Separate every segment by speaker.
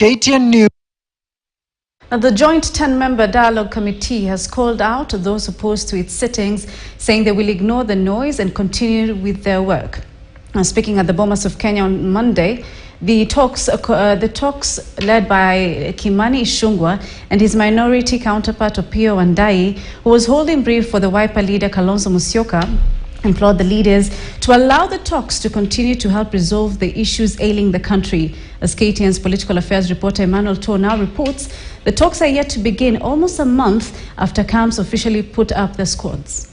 Speaker 1: KTN News.
Speaker 2: Now, the joint 10-member dialogue committee has called out those opposed to its sittings, saying they will ignore the noise and continue with their work. Now, speaking at the Bomas of Kenya on Monday, the talks led by Kimani Ichung'wah and his minority counterpart Opiyo Wandayi, who was holding brief for the Wiper leader Kalonzo Musyoka, implored the leaders to allow the talks to continue to help resolve the issues ailing the country. As KTN's political affairs reporter Emmanuel Toh now reports, the talks are yet to begin almost a month after camps officially put up their squads.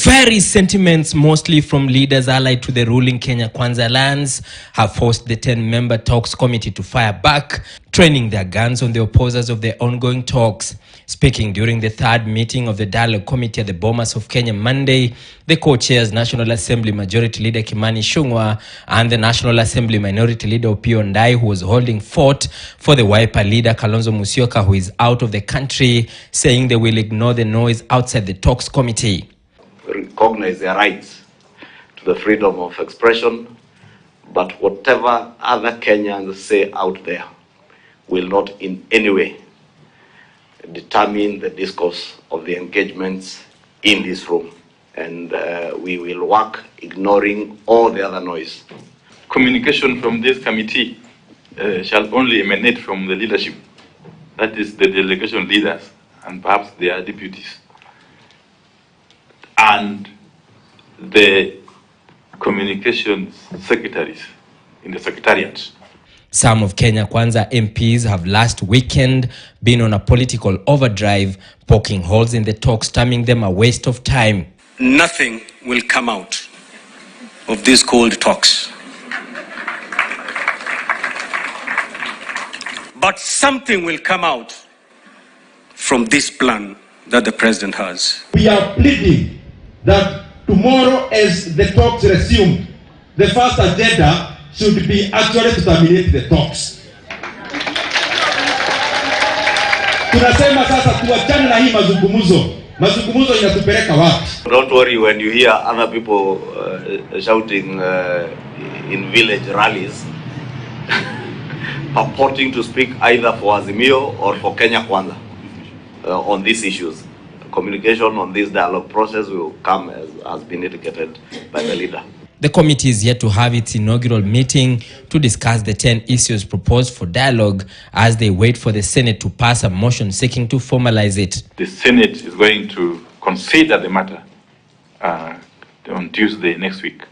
Speaker 3: Fiery sentiments, mostly from leaders allied to the ruling Kenya Kwanza Alliance, have forced the 10-member talks committee to fire back, training their guns on the opposers of the ongoing talks. Speaking during the third meeting of the dialogue committee at the Bomas of Kenya Monday, the co-chairs National Assembly Majority Leader Kimani Ichung'wah and the National Assembly Minority Leader Opiyo Wandayi, who was holding fort for the Wiper leader Kalonzo Musyoka, who is out of the country, saying they will ignore the noise outside the talks committee.
Speaker 4: Recognize their rights to the freedom of expression, but whatever other Kenyans say out there will not in any way determine the discourse of the engagements in this room. And we will work ignoring all the other noise.
Speaker 5: Communication from this committee shall only emanate from the leadership, that is the delegation leaders and perhaps their deputies, and the communications secretaries in the secretariat.
Speaker 3: Some of Kenya Kwanza MPs have last weekend been on a political overdrive, poking holes in the talks, terming them a waste of time.
Speaker 6: Nothing will come out of these cold talks. But something will come out from this plan that the president has.
Speaker 7: We are pleading that tomorrow, as the talks resume, the first agenda should be actually to terminate the talks. Tunasema sasa tuachane na hii mazungumzo. Mazungumzo inatupeleka wapi?
Speaker 4: Don't worry when you hear other people shouting in village rallies, purporting to speak either for Azimio or for Kenya Kwanza on these issues. Communication on this dialogue process will come as has been indicated by the leader.
Speaker 3: The committee is yet to have its inaugural meeting to discuss the 10 issues proposed for dialogue as they wait for the Senate to pass a motion seeking to formalize it.
Speaker 5: The Senate is going to consider the matter on Tuesday next week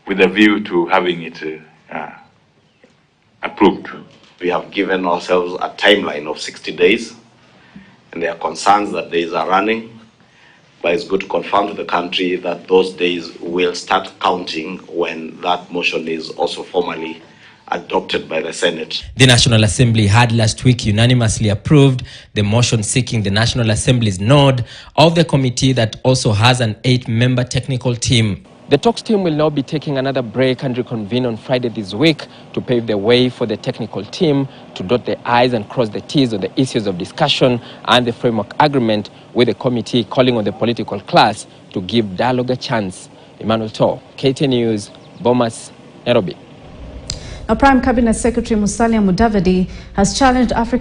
Speaker 5: with a view to having it approved.
Speaker 4: We have given ourselves a timeline of 60 days, and there are concerns that days are running. But it's good to confirm to the country that those days will start counting when that motion is also formally adopted by the Senate.
Speaker 3: The National Assembly had last week unanimously approved the motion seeking the National Assembly's nod of the committee that also has an 8-member technical team. The talks team will now be taking another break and reconvene on Friday this week to pave the way for the technical team to dot the I's and cross the T's on the issues of discussion and the framework agreement, with the committee calling on the political class to give dialogue a chance. Emmanuel Toh, KTN News, Bomas, Nairobi.
Speaker 2: Now, Prime Cabinet Secretary Musalia Mudavadi has challenged Africa